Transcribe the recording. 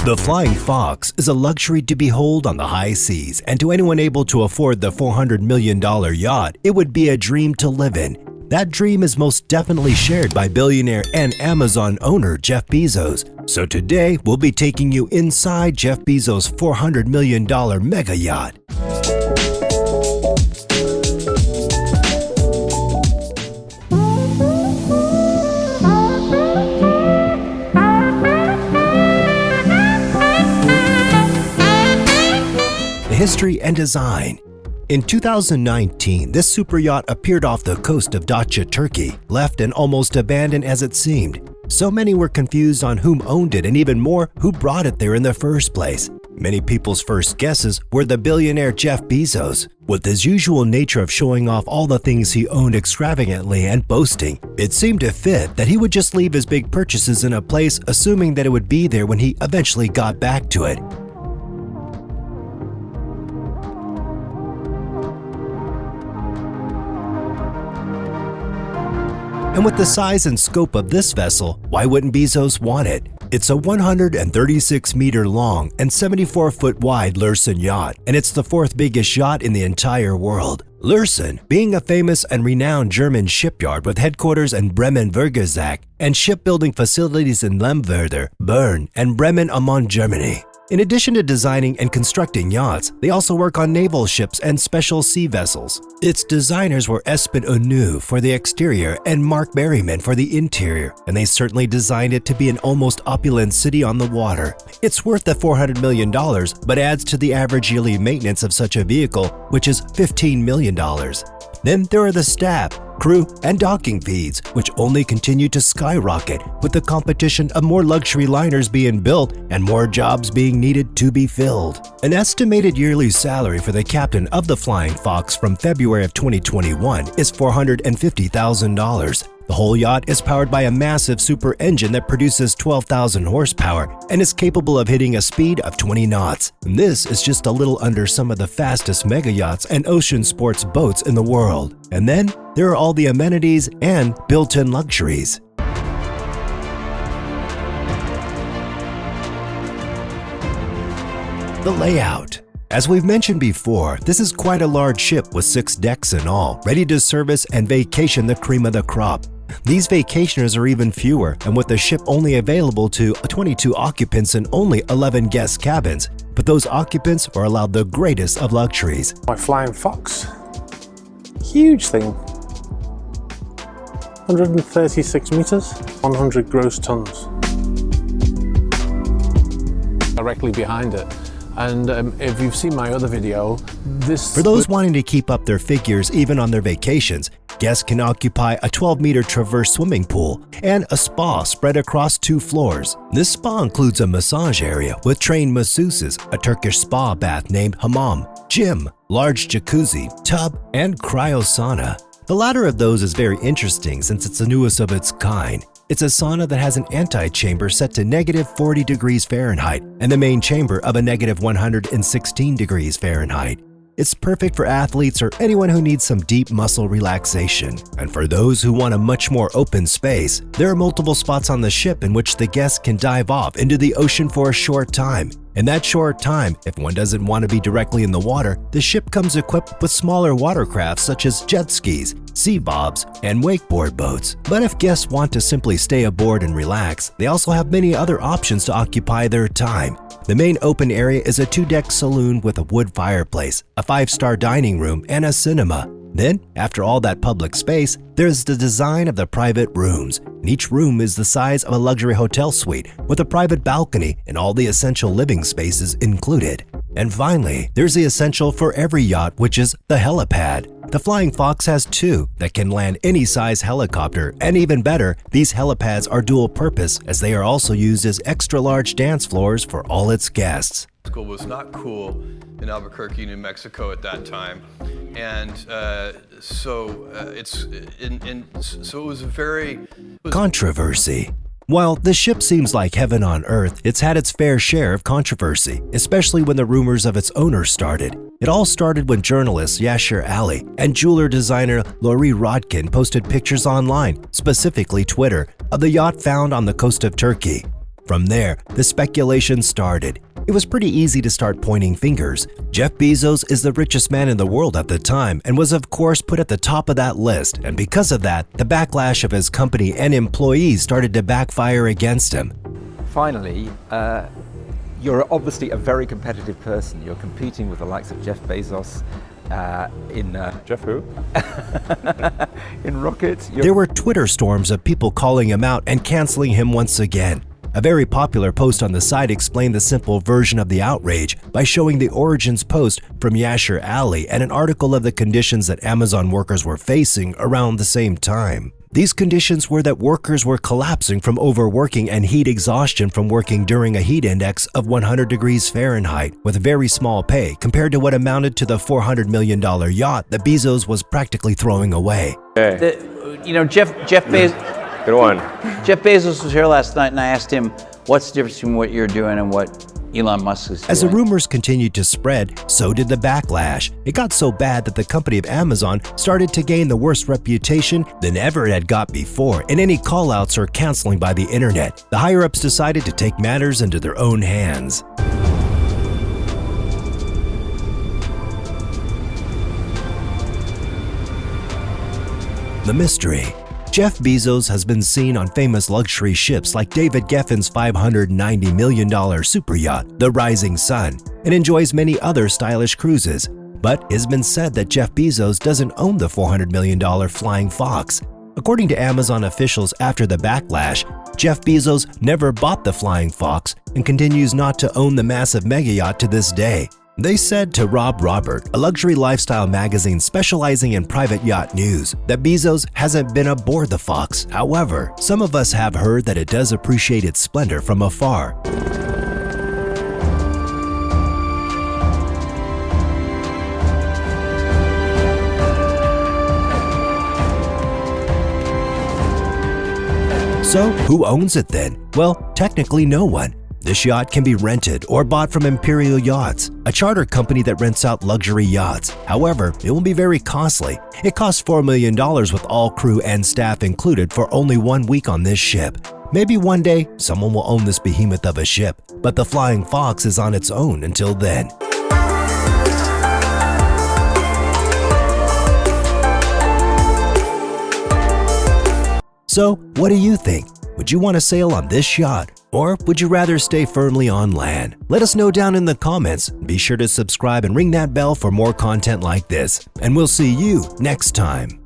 The Flying Fox is a luxury to behold on the high seas, and to anyone able to afford the $400 million yacht, it would be a dream to live in. That dream is most definitely shared by billionaire and Amazon owner Jeff Bezos. So today, we'll be taking you inside Jeff Bezos' $400 million mega yacht. History and design. In 2019, this super yacht appeared off the coast of Datça, Turkey, left and almost abandoned as it seemed. So many were confused on whom owned it and even more who brought it there in the first place. Many people's first guesses were the billionaire Jeff Bezos. With his usual nature of showing off all the things he owned extravagantly and boasting, it seemed to fit that he would just leave his big purchases in a place assuming that it would be there when he eventually got back to it. And with the size and scope of this vessel, why wouldn't Bezos want it? It's a 136-meter long and 74-foot wide Lürssen yacht, and it's the fourth biggest yacht in the entire world. Lürssen, being a famous and renowned German shipyard with headquarters in Bremen-Würgesach and shipbuilding facilities in Lemwerder, Bern, and Bremen-Amont, Germany. In addition to designing and constructing yachts, they also work on naval ships and special sea vessels. Its designers were Espen Unu for the exterior and Mark Berryman for the interior, and they certainly designed it to be an almost opulent city on the water. It's worth the $400 million, but adds to the average yearly maintenance of such a vehicle, which is $15 million. Then there are the staff, crew, and docking fees, which only continue to skyrocket with the competition of more luxury liners being built and more jobs being needed to be filled. An estimated yearly salary for the captain of the Flying Fox from February of 2021 is $450,000. The whole yacht is powered by a massive super engine that produces 12,000 horsepower and is capable of hitting a speed of 20 knots. And this is just a little under some of the fastest mega yachts and ocean sports boats in the world. And then there are all the amenities and built-in luxuries. The layout. As we've mentioned before, this is quite a large ship with 6 decks in all, ready to service and vacation the cream of the crop. These vacationers are even fewer, and with the ship only available to 22 occupants and only 11 guest cabins, but those occupants are allowed the greatest of luxuries. My Flying Fox, huge thing, 136 meters, 100 gross tons. Directly behind it. And if you've seen my other video, For those wanting to keep up their figures even on their vacations, guests can occupy a 12-meter traverse swimming pool and a spa spread across 2 floors. This spa includes a massage area with trained masseuses, a Turkish spa bath named hammam, gym, large jacuzzi, tub, and cryosauna. The latter of those is very interesting since it's the newest of its kind. It's a sauna that has an antechamber set to -40 degrees Fahrenheit and the main chamber of a -116 degrees Fahrenheit. It's perfect for athletes or anyone who needs some deep muscle relaxation. And for those who want a much more open space, there are multiple spots on the ship in which the guests can dive off into the ocean for a short time. In that short time, if one doesn't want to be directly in the water, the ship comes equipped with smaller watercraft such as jet skis, sea bobs, and wakeboard boats. But if guests want to simply stay aboard and relax, they also have many other options to occupy their time. The main open area is a 2-deck saloon with a wood fireplace, a 5-star dining room, and a cinema. Then, after all that public space, there's the design of the private rooms. And each room is the size of a luxury hotel suite with a private balcony and all the essential living spaces included. And finally, there's the essential for every yacht, which is the helipad. The Flying Fox has 2 that can land any size helicopter, and even better, these helipads are dual purpose as they are also used as extra large dance floors for all its guests. School was not cool in Albuquerque, New Mexico at that time, and so it was a very controversy. While the ship seems like heaven on earth, it's had its fair share of controversy, especially when the rumors of its owner started. It all started when journalist Yashir Ali and jeweler designer Lori Rodkin posted pictures online, specifically Twitter, of the yacht found on the coast of Turkey. From there, the speculation started. It was pretty easy to start pointing fingers. Jeff Bezos is the richest man in the world at the time and was of course put at the top of that list, and because of that, the backlash of his company and employees started to backfire against him. Finally, you're obviously a very competitive person. You're competing with the likes of Jeff Bezos in Jeff who? in rockets. There were Twitter storms of people calling him out and canceling him once again. A very popular post on the site explained the simple version of the outrage by showing the origins post from Yasher Ali and an article of the conditions that Amazon workers were facing around the same time. These conditions were that workers were collapsing from overworking and heat exhaustion from working during a heat index of 100 degrees Fahrenheit with very small pay compared to what amounted to the $400 million yacht that Bezos was practically throwing away. Hey, Jeff Bezos. good one. Jeff Bezos was here last night, and I asked him, what's the difference between what you're doing and what Elon Musk is doing? As the rumors continued to spread, so did the backlash. It got so bad that the company of Amazon started to gain the worst reputation than ever it had got before in any callouts or canceling by the internet. The higher-ups decided to take matters into their own hands. The mystery. Jeff Bezos has been seen on famous luxury ships like David Geffen's $590 million superyacht, the Rising Sun, and enjoys many other stylish cruises. But it has been said that Jeff Bezos doesn't own the $400 million Flying Fox. According to Amazon officials after the backlash, Jeff Bezos never bought the Flying Fox and continues not to own the massive mega yacht to this day. They said to Rob Robert, a luxury lifestyle magazine specializing in private yacht news, that Bezos hasn't been aboard the Fox. However, some of us have heard that it does appreciate its splendor from afar. So, who owns it then? Well, technically no one. This yacht can be rented or bought from Imperial Yachts, a charter company that rents out luxury yachts. However, it will be very costly. It costs $4 million with all crew and staff included for only 1 week on this ship. Maybe one day, someone will own this behemoth of a ship, but the Flying Fox is on its own until then. So, what do you think? Would you want to sail on this yacht? Or would you rather stay firmly on land? Let us know down in the comments. Be sure to subscribe and ring that bell for more content like this. And we'll see you next time.